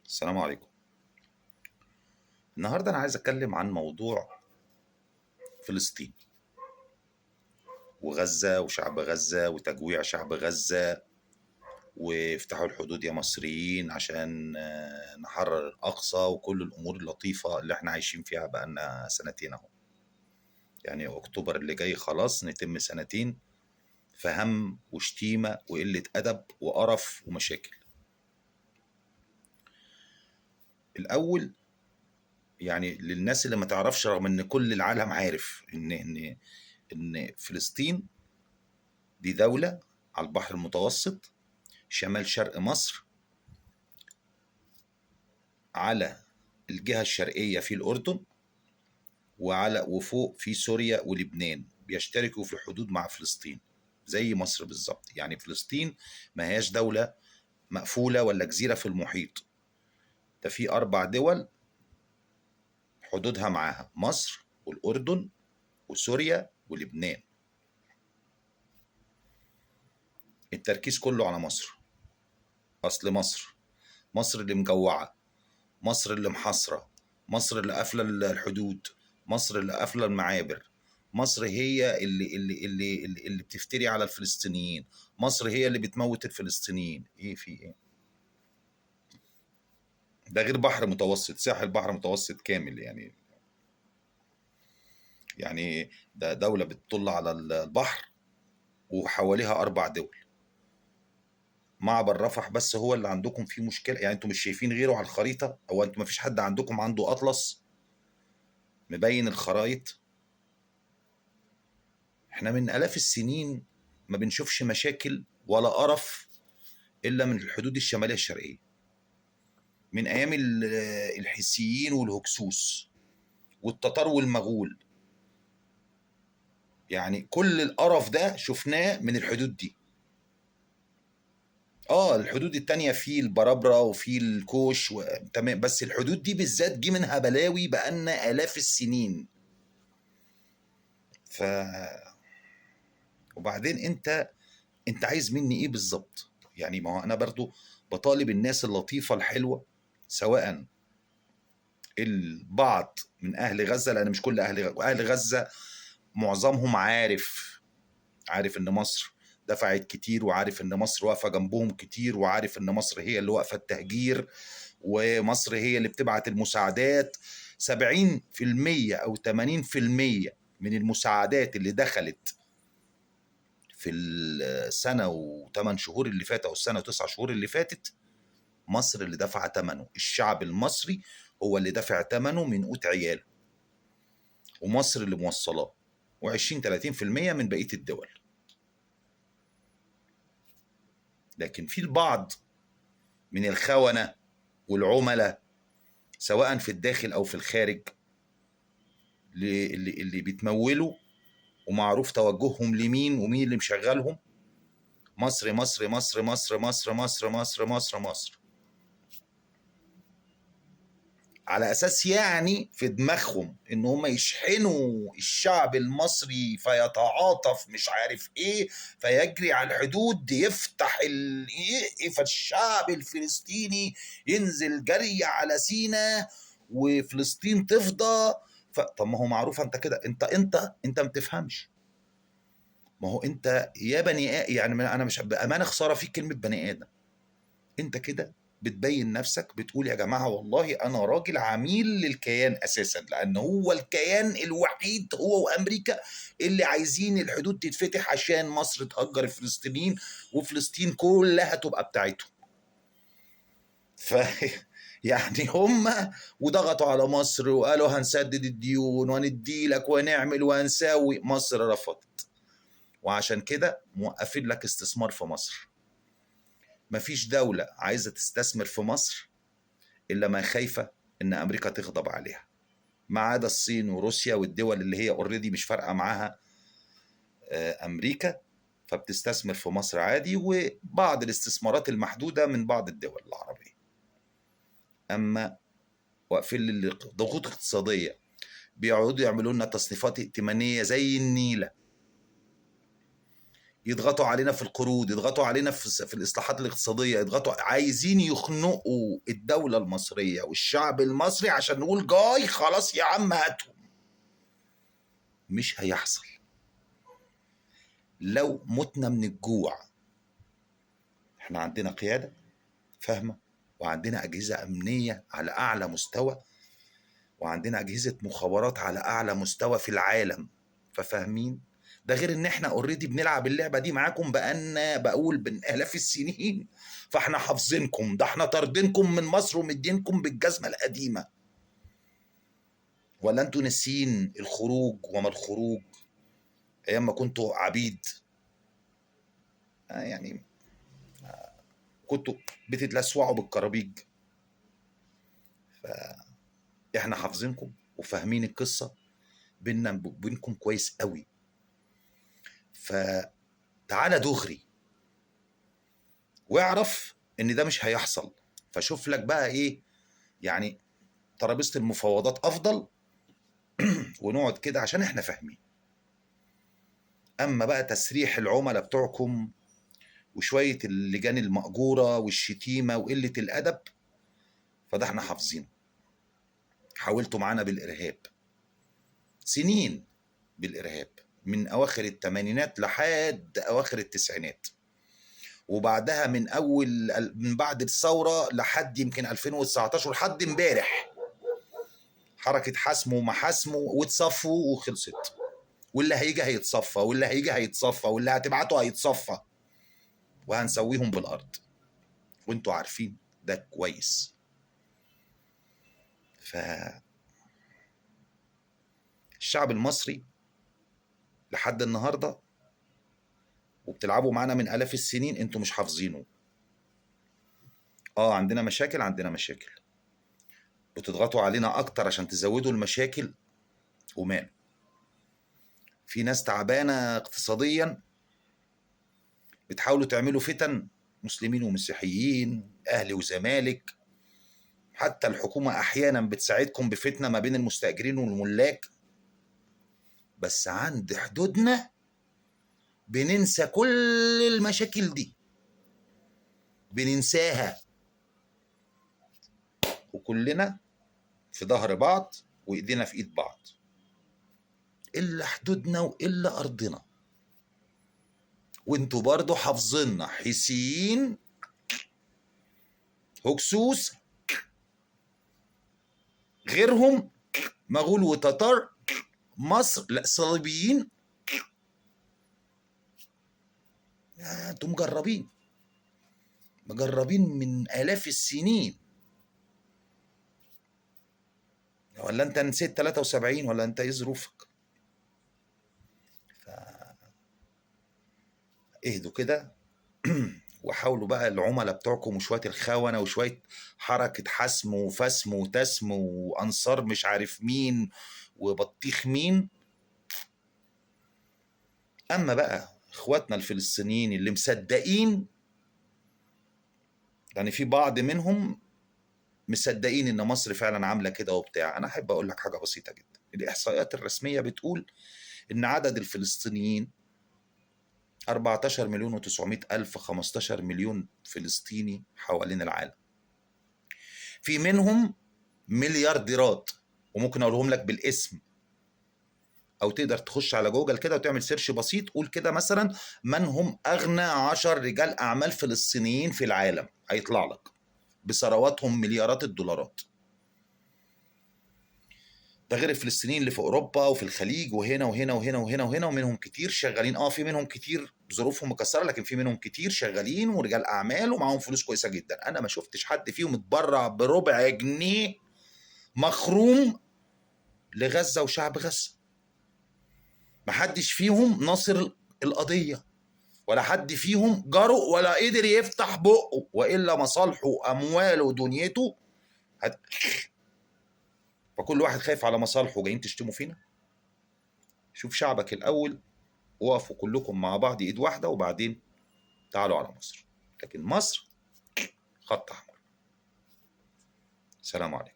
السلام عليكم. النهارده انا عايز اتكلم عن موضوع فلسطين وغزة وشعب غزة وتجويع شعب غزة، وافتحوا الحدود يا مصريين عشان نحرر الأقصى، وكل الأمور اللطيفة اللي احنا عايشين فيها بقالنا سنتين اهو. يعني أكتوبر اللي جاي خلاص نتم سنتين في هم وشتيمة وقلة أدب وقرف ومشاكل. الأول يعني للناس اللي ما تعرفش، رغم إن كل العالم عارف إن فلسطين دي دولة على البحر المتوسط، شمال شرق مصر، على الجهة الشرقية في الأردن، وفوق في سوريا ولبنان، بيشتركوا في الحدود مع فلسطين زي مصر بالظبط. يعني فلسطين ما هياش دولة مقفولة ولا جزيرة في المحيط، ده في 4 دول حدودها معاها: مصر والأردن وسوريا ولبنان. التركيز كله على مصر. أصل مصر اللي مجوعة، مصر اللي محاصرة، مصر اللي قافلة الحدود، مصر اللي قافلة المعابر، مصر هي اللي بتفتري على الفلسطينيين، مصر هي اللي بتموت الفلسطينيين. ايه في ايه؟ ده غير بحر متوسط، ساحل بحر متوسط كامل يعني. يعني ده دولة بتطل على البحر وحواليها 4 دول. معبر رفح بس هو اللي عندكم فيه مشكلة، يعني انتم مش شايفين غيره على الخريطة؟ هو انتم مفيش حد عندكم عنده أطلس مبين الخرايط؟ احنا من آلاف السنين ما بنشوفش مشاكل ولا قرف إلا من الحدود الشمالية الشرقية، من أيام الحسيين والهكسوس والتتار والمغول. يعني كل القرف ده شفناه من الحدود دي. اه الحدود التانية في البرابرة وفي الكوش تمام، بس الحدود دي بالذات جه منها بلاوي بقالنا آلاف السنين. ف وبعدين انت عايز مني ايه بالظبط؟ يعني ما هو انا برضو بطالب الناس اللطيفة الحلوة، سواء البعض من اهل غزة، لان مش كل اهل غزة معظمهم عارف ان مصر دفعت كتير، وعارف ان مصر واقفة جنبهم كتير، وعارف ان مصر هي اللي واقفة التهجير، ومصر هي اللي بتبعت المساعدات. 70% او 80% من المساعدات اللي دخلت في السنة و8 شهور اللي فاتت، او السنة و9 شهور اللي فاتت، مصر اللي دفع ثمنه. الشعب المصري هو اللي دفع ثمنه من قوت عياله، ومصر اللي موصلاه، و20 30% من بقية الدول. لكن في البعض من الخونة والعملاء، سواء في الداخل أو في الخارج، اللي بيتمولوا، ومعروف توجههم لمين ومين اللي مشغلهم: مصر مصر مصر مصر مصر مصر مصر مصر مصر. على اساس يعني في دماغهم ان هم يشحنوا الشعب المصري فيتعاطف مش عارف ايه، فيجري على الحدود يفتح ايه، فالشعب الفلسطيني ينزل جري على سيناء وفلسطين تفضى. طب ما هو معروف انت كده، انت ما تفهمش. ما هو انت يا بني يعني انا مش بامانه خساره فيك كلمه بني ادم. انت كده بتبين نفسك، بتقول يا جماعة والله أنا راجل عميل للكيان أساسا، لأن هو الكيان الوحيد هو وأمريكا اللي عايزين الحدود تتفتح عشان مصر تهجر الفلسطينيين وفلسطين كلها تبقى بتاعتهم. ف يعني هم وضغطوا على مصر وقالوا هنسدد الديون وهندي لك ونعمل وهنساوي، مصر رفضت. وعشان كده موقفين لك استثمار في مصر. مفيش دولة عايزة تستثمر في مصر إلا ما خايفة إن أمريكا تغضب عليها، ما عدا الصين وروسيا والدول اللي هي اوريدي مش فارقة معاها أمريكا، فبتستثمر في مصر عادي، وبعض الاستثمارات المحدودة من بعض الدول العربية. أما واقفين ضغوط اقتصادية، بيقعدوا يعملوا لنا تصنيفات ائتمانية زي النيلة. يضغطوا علينا في القروض، يضغطوا علينا في الإصلاحات الاقتصادية، يضغطوا، عايزين يخنقوا الدولة المصرية والشعب المصري عشان نقول جاي خلاص يا عم هاتهم. مش هيحصل. لو متنا من الجوع. احنا عندنا قيادة فاهمة، وعندنا أجهزة أمنية على أعلى مستوى، وعندنا أجهزة مخابرات على أعلى مستوى في العالم، ففاهمين. ده غير ان احنا اوريدي بنلعب اللعبة دي معاكم بقالنا بقول بآلاف السنين، فاحنا حافظينكم، ده احنا طاردينكم من مصر ومدينكم بالجزمة القديمة. ولا انتوا ناسيين الخروج وما الخروج ايام ما كنتوا عبيد؟ يعني كنتوا بتتلسوعوا بالكرابيج. فاحنا حافظينكم وفاهمين القصة بيننا وبينكم كويس قوي. فتعالى دغري واعرف ان ده مش هيحصل. فشوف لك بقى ايه يعني، ترابيزه المفاوضات افضل ونقعد كده عشان احنا فاهمين. اما بقى تسريح العملاء بتوعكم وشويه اللجان المأجوره والشتيمه وقله الادب، فده احنا حافظينه. حاولتوا معانا بالارهاب سنين، بالارهاب من اواخر الثمانينات لحد اواخر التسعينات، وبعدها من بعد الثوره لحد يمكن 2019 لحد امبارح حركه حسم ومحاسمه وتصفوا وخلصت. واللي هيجي هيتصفى، واللي هيجي هيتصفى، واللي هتبعته هيتصفى، وهنسويهم بالارض، وانتوا عارفين ده كويس. الشعب المصري لحد النهارده وبتلعبوا معانا من آلاف السنين، انتوا مش حافظينه. عندنا مشاكل، عندنا مشاكل، بتضغطوا علينا اكتر عشان تزودوا المشاكل. ومال في ناس تعبانه اقتصاديا بتحاولوا تعملوا فتن، مسلمين ومسيحيين، اهلي وزمالك، حتى الحكومه احيانا بتساعدكم بفتنه ما بين المستاجرين والملاك. بس عند حدودنا بننسى كل المشاكل دي، بننساها، وكلنا في ظهر بعض وايدينا في ايد بعض، الا حدودنا والا ارضنا. وانتوا برضو حافظيننا حيثيين، هكسوس، غيرهم، مغول وتتار، مصر، لا صليبيين. انتوا مجربين من آلاف السنين. ولا انت نسيت 73؟ ولا انت ايه ظروفك؟ اهدوا كده وحاولوا بقى العملاء بتوعكم وشويه الخونه وشويه حركه حسم وفسم وتسم وانصار مش عارف مين وبطيخ مين. اما بقى اخواتنا الفلسطينيين اللي مصدقين، يعني في بعض منهم مصدقين ان مصر فعلا عامله كده وبتاع، انا احب اقول لك حاجه بسيطه جدا. الاحصائيات الرسميه بتقول ان عدد الفلسطينيين 14 مليون و900 ألف، 15 مليون فلسطيني حوالين العالم. في منهم مليارديرات، وممكن أقولهم لك بالاسم، أو تقدر تخش على جوجل كده وتعمل سيرش بسيط، قول كده مثلا من هم أغنى 10 رجال أعمال فلسطينيين في العالم، هيطلع لك بثرواتهم مليارات الدولارات. ده غير الفلسطينيين اللي في اوروبا وفي الخليج وهنا وهنا وهنا وهنا وهنا، ومنهم كتير شغالين. في منهم كتير ظروفهم مكسره، لكن في منهم كتير شغالين ورجال اعمال ومعاهم فلوس كويسه جدا. انا ما شفتش حد فيهم اتبرع بربع جنيه مخروم لغزه وشعب غزه. ما حدش فيهم ناصر القضيه، ولا حد فيهم جرؤ ولا قدر يفتح بقه، والا مصالحه وامواله ودنيته فكل واحد خايف على مصالحه، جايين تشتموا فينا. شوف شعبك الاول، وقفوا كلكم مع بعض ايد واحده، وبعدين تعالوا على مصر. لكن مصر خط احمر. سلام عليكم.